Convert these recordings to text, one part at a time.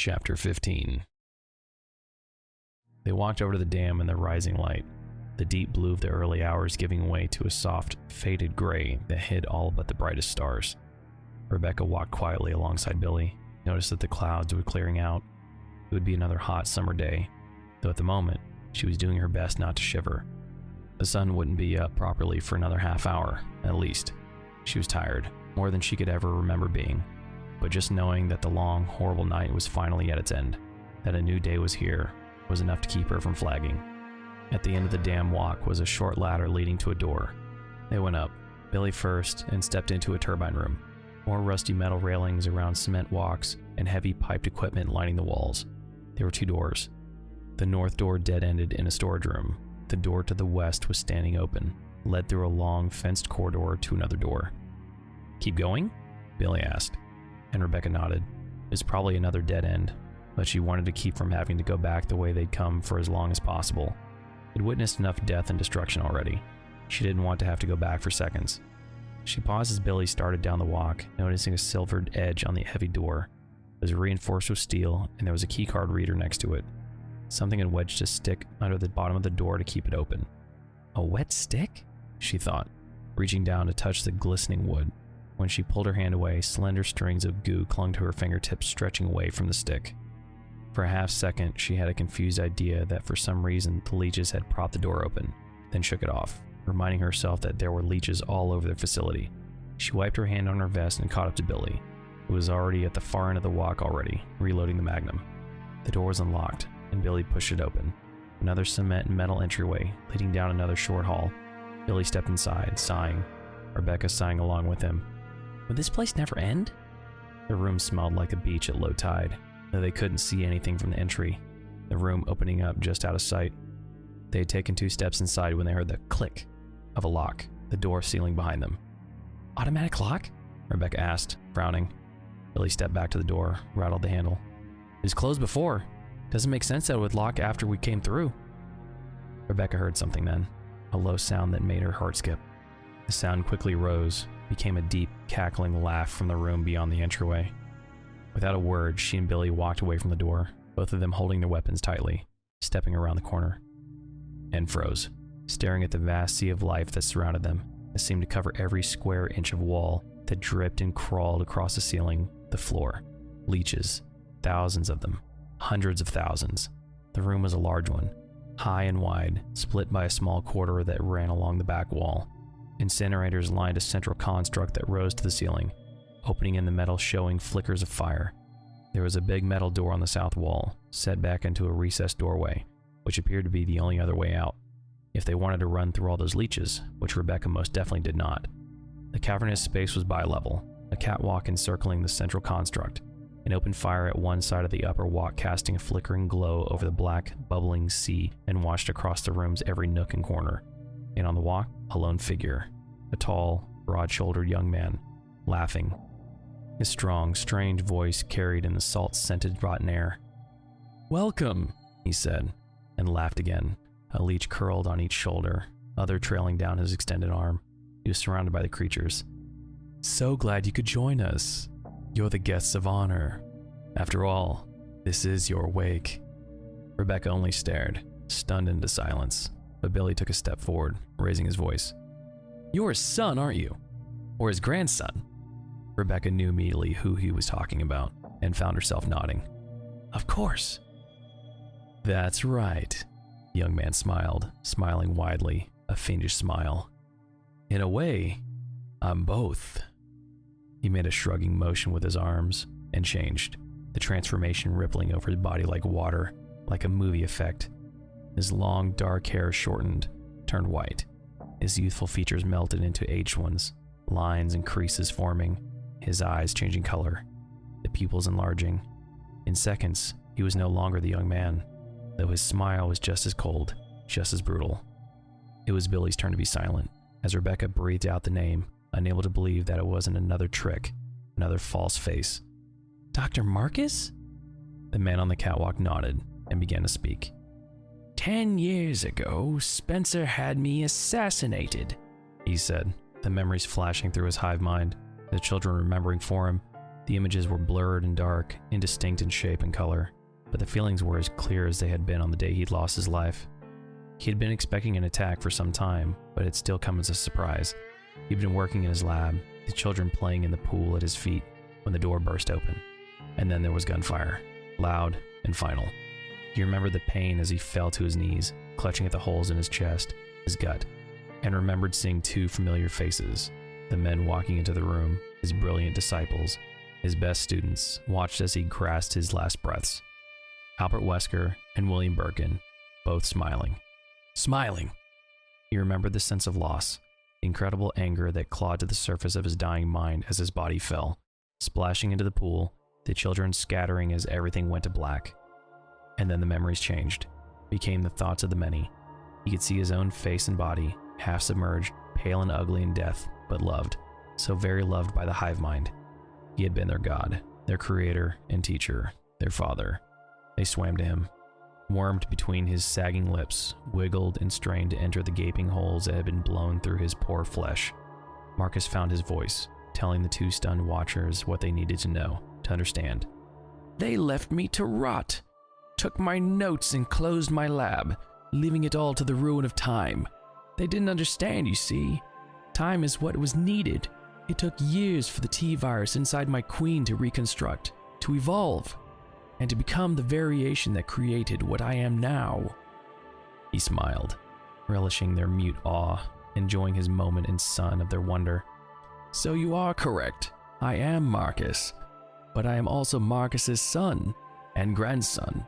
Chapter 15. They walked over to the dam in the rising light, the deep blue of the early hours giving way to a soft, faded gray that hid all but the brightest stars. Rebecca walked quietly alongside Billy, noticed that the clouds were clearing out. It would be another hot summer day, though at the moment, she was doing her best not to shiver. The sun wouldn't be up properly for another half hour, at least. She was tired, more than she could ever remember being. But just knowing that the long, horrible night was finally at its end, that a new day was here, was enough to keep her from flagging. At the end of the dam walk was a short ladder leading to a door. They went up, Billy first, and stepped into a turbine room. More rusty metal railings around cement walks and heavy piped equipment lining the walls. There were two doors. The north door dead-ended in a storage room. The door to the west was standing open, led through a long fenced corridor to another door. "Keep going?" Billy asked, and Rebecca nodded. It was probably another dead end, but she wanted to keep from having to go back the way they'd come for as long as possible. They'd witnessed enough death and destruction already. She didn't want to have to go back for seconds. She paused as Billy started down the walk, noticing a silvered edge on the heavy door. It was reinforced with steel, and there was a keycard reader next to it. Something had wedged a stick under the bottom of the door to keep it open. A wet stick? She thought, reaching down to touch the glistening wood. When she pulled her hand away, slender strings of goo clung to her fingertips, stretching away from the stick. For a half second, she had a confused idea that for some reason the leeches had propped the door open, then shook it off, reminding herself that there were leeches all over the facility. She wiped her hand on her vest and caught up to Billy, who was already at the far end of the walk already, reloading the Magnum. The door was unlocked, and Billy pushed it open. Another cement and metal entryway, leading down another short hall. Billy stepped inside, sighing, Rebecca sighing along with him. Would this place never end? The room smelled like a beach at low tide, though they couldn't see anything from the entry, the room opening up just out of sight. They had taken 2 steps inside when they heard the click of a lock, the door sealing behind them. "Automatic lock?" Rebecca asked, frowning. Billy stepped back to the door, rattled the handle. "It was closed before. Doesn't make sense that it would lock after we came through." Rebecca heard something then, a low sound that made her heart skip. The sound quickly rose, became a deep, cackling laugh from the room beyond the entryway. Without a word, she and Billy walked away from the door, both of them holding their weapons tightly, stepping around the corner, and froze, staring at the vast sea of life that surrounded them. It seemed to cover every square inch of wall that dripped and crawled across the ceiling, the floor. Leeches, thousands of them, hundreds of thousands. The room was a large one, high and wide, split by a small corridor that ran along the back wall. Incinerators lined a central construct that rose to the ceiling, opening in the metal showing flickers of fire. There was a big metal door on the south wall, set back into a recessed doorway, which appeared to be the only other way out, if they wanted to run through all those leeches, which Rebecca most definitely did not. The cavernous space was bi-level, a catwalk encircling the central construct, an open fire at one side of the upper walk casting a flickering glow over the black, bubbling sea and washed across the room's every nook and corner. And on the walk, a lone figure, a tall, broad-shouldered young man, laughing. His strong, strange voice carried in the salt-scented rotten air. "Welcome," he said, and laughed again, a leech curled on each shoulder, other trailing down his extended arm. He was surrounded by the creatures. "So glad you could join us. You're the guests of honor. After all, this is your wake." Rebecca only stared, stunned into silence, but Billy took a step forward, raising his voice. "You're his son, aren't you? Or his grandson?" Rebecca knew immediately who he was talking about, and found herself nodding. "Of course." "That's right," the young man smiled, smiling widely, a fiendish smile. "In a way, I'm both." He made a shrugging motion with his arms, and changed, the transformation rippling over his body like water, like a movie effect. His long, dark hair shortened, turned white. His youthful features melted into aged ones, lines and creases forming, his eyes changing color, the pupils enlarging. In seconds, he was no longer the young man, though his smile was just as cold, just as brutal. It was Billy's turn to be silent, as Rebecca breathed out the name, unable to believe that it wasn't another trick, another false face. "Dr. Marcus?" The man on the catwalk nodded and began to speak. 10 years ago, Spencer had me assassinated," he said, the memories flashing through his hive mind, the children remembering for him, The images were blurred and dark, indistinct in shape and color, but the feelings were as clear as they had been on the day he'd lost his life. He had been expecting an attack for some time, but it still come as a surprise. He'd been working in his lab, the children playing in the pool at his feet, when the door burst open. And then there was gunfire, loud and final. He remembered the pain as he fell to his knees, clutching at the holes in his chest, his gut, and remembered seeing two familiar faces. The men walking into the room, his brilliant disciples, his best students, watched as he grasped his last breaths. Albert Wesker and William Birkin, both smiling. Smiling! He remembered the sense of loss, the incredible anger that clawed to the surface of his dying mind as his body fell, splashing into the pool, the children scattering as everything went to black. And then the memories changed, became the thoughts of the many. He could see his own face and body, half submerged, pale and ugly in death, but loved, so very loved by the hive mind. He had been their god, their creator and teacher, their father. They swam to him, wormed between his sagging lips, wiggled and strained to enter the gaping holes that had been blown through his poor flesh. Marcus found his voice, telling the two stunned watchers what they needed to know, to understand. They left me to rot, took my notes and closed my lab, leaving it all to the ruin of time. They didn't understand, you see. Time is what was needed. It took years for the T-virus inside my queen to reconstruct, to evolve, and to become the variation that created what I am now. He smiled, relishing their mute awe, enjoying his moment in sun of their wonder. So you are correct. I am Marcus, but I am also Marcus's son and grandson,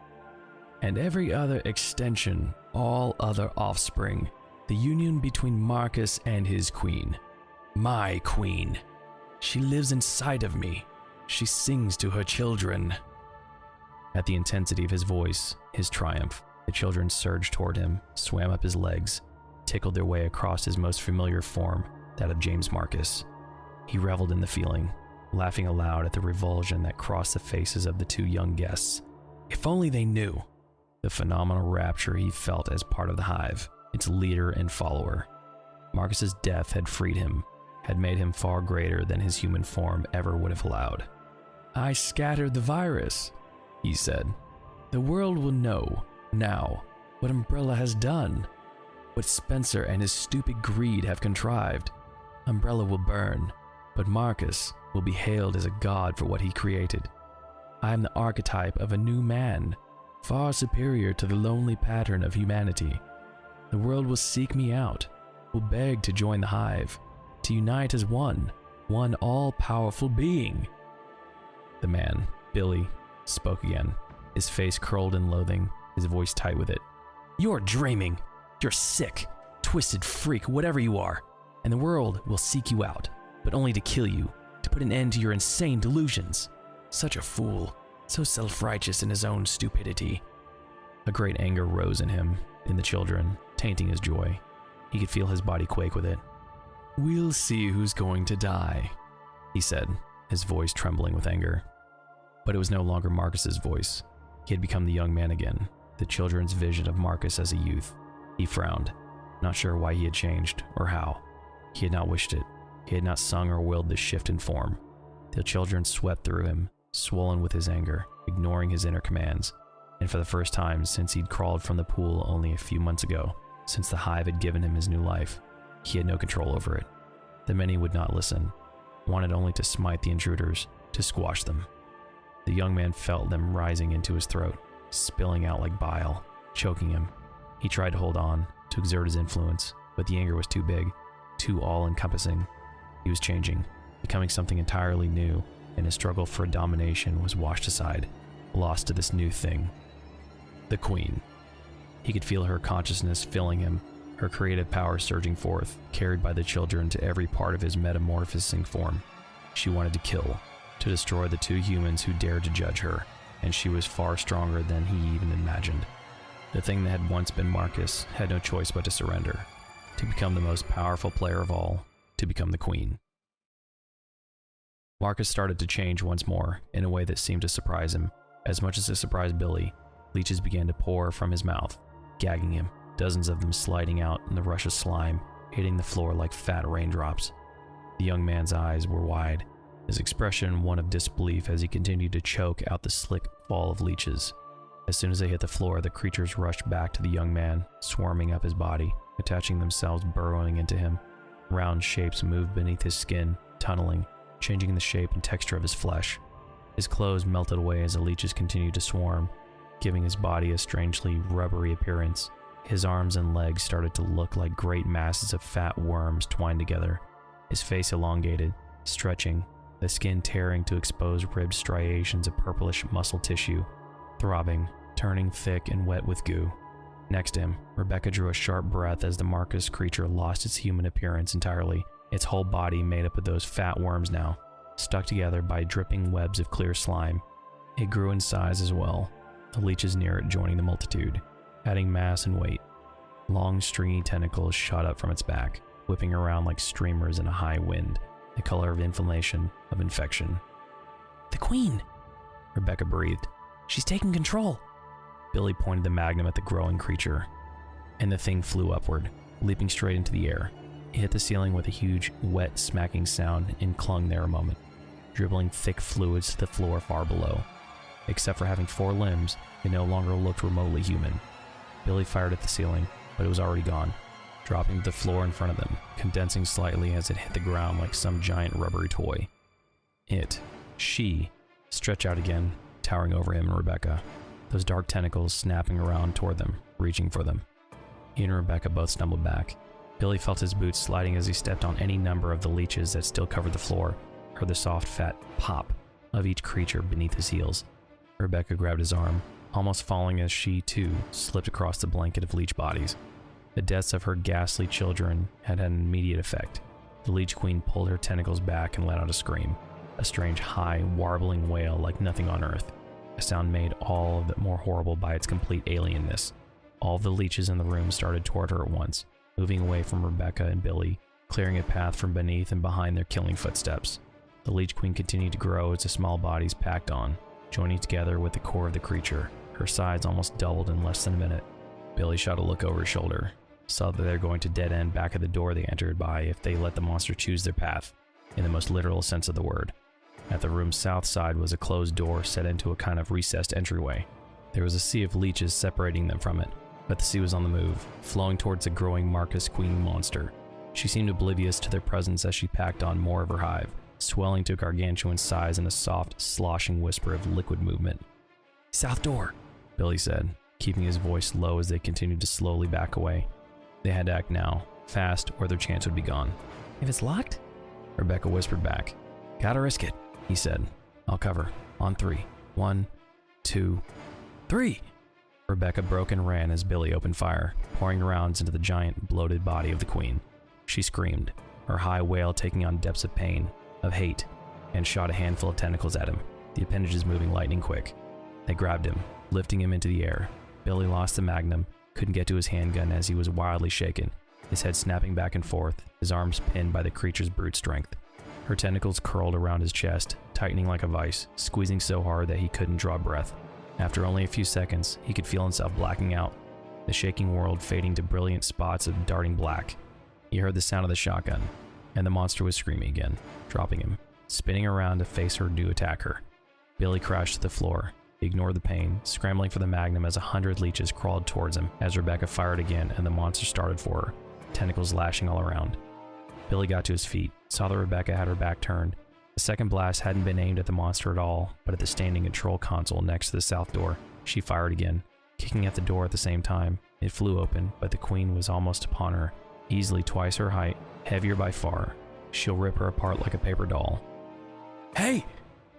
and every other extension, all other offspring, the union between Marcus and his queen. My queen. She lives inside of me. She sings to her children. At the intensity of his voice, his triumph, the children surged toward him, swam up his legs, tickled their way across his most familiar form, that of James Marcus. He reveled in the feeling, laughing aloud at the revulsion that crossed the faces of the two young guests. If only they knew the phenomenal rapture he felt as part of the hive, its leader and follower. Marcus's death had freed him, had made him far greater than his human form ever would have allowed. I scattered the virus, he said. The world will know, now, what Umbrella has done, what Spencer and his stupid greed have contrived. Umbrella will burn, but Marcus will be hailed as a god for what he created. I am the archetype of a new man, far superior to the lonely pattern of humanity. The world will seek me out, will beg to join the hive, to unite as one all-powerful being. The man, Billy, spoke again, his face curled in loathing, his voice tight with it. You're dreaming. You're sick, twisted freak, whatever you are, and the world will seek you out, but only to kill you, to put an end to your insane delusions. Such a fool, so self-righteous in his own stupidity. A great anger rose in him, in the children, tainting his joy. He could feel his body quake with it. We'll see who's going to die, he said, his voice trembling with anger. But it was no longer Marcus's voice. He had become the young man again, the children's vision of Marcus as a youth. He frowned, not sure why he had changed or how. He had not wished it. He had not sung or willed this shift in form. The children swept through him, swollen with his anger, ignoring his inner commands. And for the first time since he'd crawled from the pool only a few months ago, since the hive had given him his new life, he had no control over it. The many would not listen, wanted only to smite the intruders, to squash them. The young man felt them rising into his throat, spilling out like bile, choking him. He tried to hold on, to exert his influence, but the anger was too big, too all-encompassing. He was changing, becoming something entirely new, and his struggle for domination was washed aside, lost to this new thing. The Queen. He could feel her consciousness filling him, her creative power surging forth, carried by the children to every part of his metamorphosing form. She wanted to kill, to destroy the two humans who dared to judge her, and she was far stronger than he even imagined. The thing that had once been Marcus had no choice but to surrender, to become the most powerful player of all, to become the Queen. Marcus started to change once more, in a way that seemed to surprise him. As much as it surprised Billy, leeches began to pour from his mouth, gagging him, dozens of them sliding out in the rush of slime, hitting the floor like fat raindrops. The young man's eyes were wide, his expression one of disbelief as he continued to choke out the slick fall of leeches. As soon as they hit the floor, the creatures rushed back to the young man, swarming up his body, attaching themselves, burrowing into him. Round shapes moved beneath his skin, tunneling, changing the shape and texture of his flesh. His clothes melted away as the leeches continued to swarm, giving his body a strangely rubbery appearance. His arms and legs started to look like great masses of fat worms twined together, his face elongated, stretching, the skin tearing to expose ribbed striations of purplish muscle tissue, throbbing, turning thick and wet with goo. Next to him, Rebecca drew a sharp breath as the Marcus creature lost its human appearance entirely, its whole body made up of those fat worms now, stuck together by dripping webs of clear slime. It grew in size as well, the leeches near it joining the multitude, adding mass and weight. Long stringy tentacles shot up from its back, whipping around like streamers in a high wind, the color of inflammation, of infection. "The Queen!" Rebecca breathed. "She's taking control!" Billy pointed the magnum at the growing creature, and the thing flew upward, leaping straight into the air. It hit the ceiling with a huge, wet, smacking sound and clung there a moment, dribbling thick fluids to the floor far below. Except for having 4 limbs, it no longer looked remotely human. Billy fired at the ceiling, but it was already gone, dropping to the floor in front of them, condensing slightly as it hit the ground like some giant rubbery toy. She, stretched out again, towering over him and Rebecca, those dark tentacles snapping around toward them, reaching for them. He and Rebecca both stumbled back. Billy felt his boots sliding as he stepped on any number of the leeches that still covered the floor, heard the soft, fat pop of each creature beneath his heels. Rebecca grabbed his arm, almost falling as she, too, slipped across the blanket of leech bodies. The deaths of her ghastly children had an immediate effect. The Leech Queen pulled her tentacles back and let out a scream, a strange, high, warbling wail like nothing on earth, a sound made all of it more horrible by its complete alienness. All of the leeches in the room started toward her at once, moving away from Rebecca and Billy, clearing a path from beneath and behind their killing footsteps. The Leech Queen continued to grow as the small bodies packed on, joining together with the core of the creature. Her size almost doubled in less than a minute. Billy shot a look over his shoulder, saw that they were going to dead end back at the door they entered by if they let the monster choose their path, in the most literal sense of the word. At the room's south side was a closed door set into a kind of recessed entryway. There was a sea of leeches separating them from it, but the sea was on the move, flowing towards the growing Marcus Queen monster. She seemed oblivious to their presence as she packed on more of her hive, swelling to gargantuan size in a soft, sloshing whisper of liquid movement. "South door," Billy said, keeping his voice low as they continued to slowly back away. They had to act now, fast, or their chance would be gone. "If it's locked?" Rebecca whispered back. "Gotta risk it," he said. "I'll cover. On 3. 1, 2, 3. Rebecca broke and ran as Billy opened fire, pouring rounds into the giant, bloated body of the Queen. She screamed, her high wail taking on depths of pain, of hate, and shot a handful of tentacles at him, the appendages moving lightning quick. They grabbed him, lifting him into the air. Billy lost the magnum, couldn't get to his handgun as he was wildly shaken, his head snapping back and forth, his arms pinned by the creature's brute strength. Her tentacles curled around his chest, tightening like a vice, squeezing so hard that he couldn't draw breath. After only a few seconds, he could feel himself blacking out, the shaking world fading to brilliant spots of darting black. He heard the sound of the shotgun, and the monster was screaming again, dropping him, spinning around to face her new attacker. Billy crashed to the floor. He ignored the pain, scrambling for the magnum as 100 leeches crawled towards him as Rebecca fired again and the monster started for her, tentacles lashing all around. Billy got to his feet, saw that Rebecca had her back turned. The second blast hadn't been aimed at the monster at all, but at the standing control console next to the south door. She fired again, kicking at the door at the same time. It flew open, but the Queen was almost upon her, easily twice her height, heavier by far. She'll rip her apart like a paper doll. "Hey!"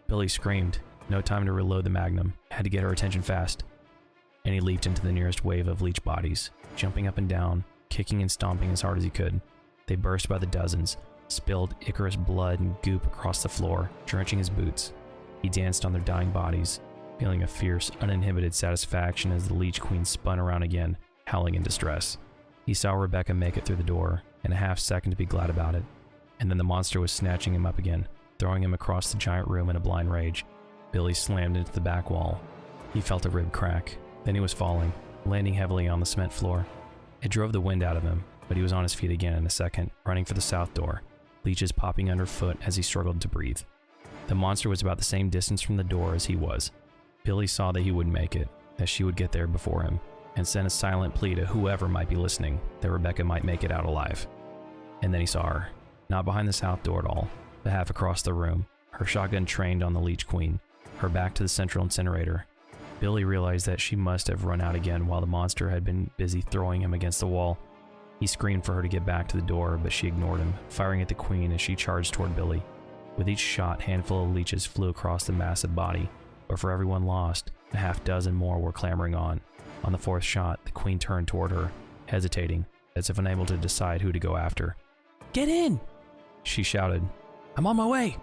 Billy screamed. No time to reload the magnum. Had to get her attention fast. And he leaped into the nearest wave of leech bodies, jumping up and down, kicking and stomping as hard as he could. They burst by the dozens, spilled Icarus blood and goop across the floor, drenching his boots. He danced on their dying bodies, feeling a fierce, uninhibited satisfaction as the Leech Queen spun around again, howling in distress. He saw Rebecca make it through the door, and a half second to be glad about it. And then the monster was snatching him up again, throwing him across the giant room in a blind rage. Billy slammed into the back wall. He felt a rib crack. Then he was falling, landing heavily on the cement floor. It drove the wind out of him, but he was on his feet again in a second, running for the south door, leeches popping underfoot as he struggled to breathe. The monster was about the same distance from the door as he was. Billy saw that he would make it, that she would get there before him, and sent a silent plea to whoever might be listening that Rebecca might make it out alive. And then he saw her, not behind the south door at all, but half across the room, her shotgun trained on the Leech Queen, her back to the central incinerator. Billy realized that she must have run out again while the monster had been busy throwing him against the wall. He screamed for her to get back to the door, but she ignored him, firing at the Queen as she charged toward Billy. With each shot, a handful of leeches flew across the massive body, but for every one lost, a half dozen more were clambering on. On the fourth shot, the Queen turned toward her, hesitating, as if unable to decide who to go after. Get in! She shouted. I'm on my way!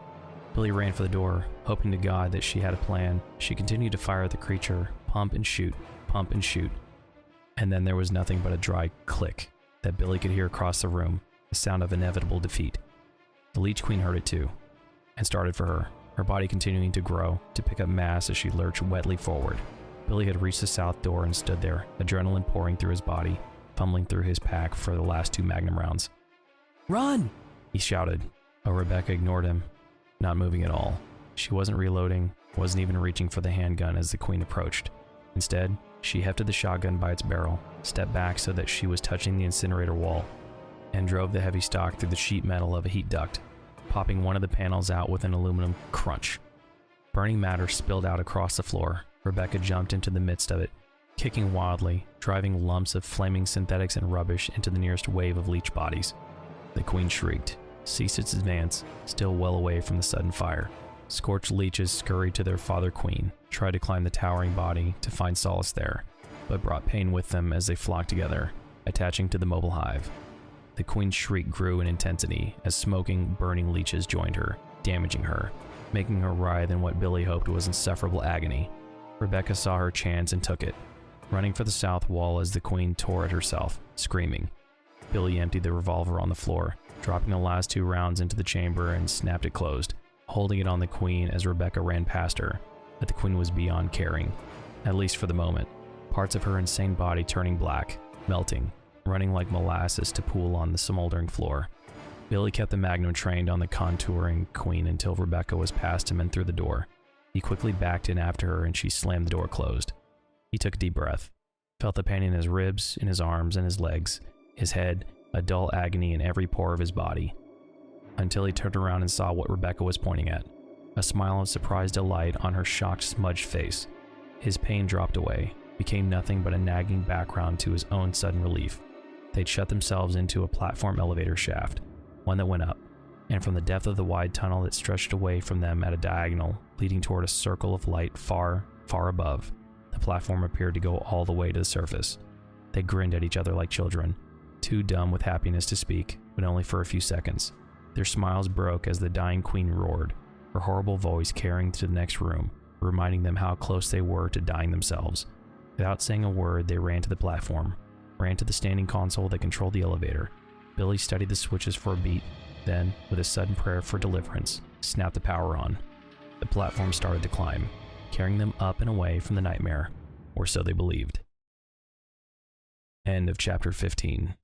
Billy ran for the door, hoping to God that she had a plan. She continued to fire at the creature, pump and shoot, and then there was nothing but a dry click that Billy could hear across the room, the sound of inevitable defeat. The Leech Queen heard it too, and started for her body continuing to grow, to pick up mass as she lurched wetly forward. Billy had reached the south door and stood there, adrenaline pouring through his body, fumbling through his pack for the last 2 Magnum rounds. Run! He shouted. Oh, Rebecca ignored him, not moving at all. She wasn't reloading, wasn't even reaching for the handgun as the Queen approached. Instead, she hefted the shotgun by its barrel, stepped back so that she was touching the incinerator wall, and drove the heavy stock through the sheet metal of a heat duct, popping one of the panels out with an aluminum crunch. Burning matter spilled out across the floor. Rebecca jumped into the midst of it, kicking wildly, driving lumps of flaming synthetics and rubbish into the nearest wave of leech bodies. The Queen shrieked, ceased its advance, still well away from the sudden fire. Scorched leeches scurried to their father Queen, tried to climb the towering body to find solace there, but brought pain with them as they flocked together, attaching to the mobile hive. The Queen's shriek grew in intensity as smoking, burning leeches joined her, damaging her, making her writhe in what Billy hoped was insufferable agony. Rebecca saw her chance and took it, running for the south wall as the Queen tore at herself, screaming. Billy emptied the revolver on the floor, dropping the last 2 rounds into the chamber and snapped it closed, holding it on the Queen as Rebecca ran past her. But the Queen was beyond caring, at least for the moment, parts of her insane body turning black, melting, running like molasses to pool on the smoldering floor. Billy kept the Magnum trained on the contouring Queen until Rebecca was past him and through the door. He quickly backed in after her and she slammed the door closed. He took a deep breath, felt the pain in his ribs, in his arms and his legs, his head, a dull agony in every pore of his body, until he turned around and saw what Rebecca was pointing at, a smile of surprised delight on her shocked, smudged face. His pain dropped away, became nothing but a nagging background to his own sudden relief. They'd shut themselves into a platform elevator shaft, one that went up, and from the depth of the wide tunnel that stretched away from them at a diagonal, leading toward a circle of light far, far above, the platform appeared to go all the way to the surface. They grinned at each other like children, too dumb with happiness to speak, but only for a few seconds. Their smiles broke as the dying Queen roared, her horrible voice carrying to the next room, reminding them how close they were to dying themselves. Without saying a word, they ran to the platform, ran to the standing console that controlled the elevator. Billy studied the switches for a beat, then, with a sudden prayer for deliverance, snapped the power on. The platform started to climb, carrying them up and away from the nightmare, or so they believed. End of chapter 15.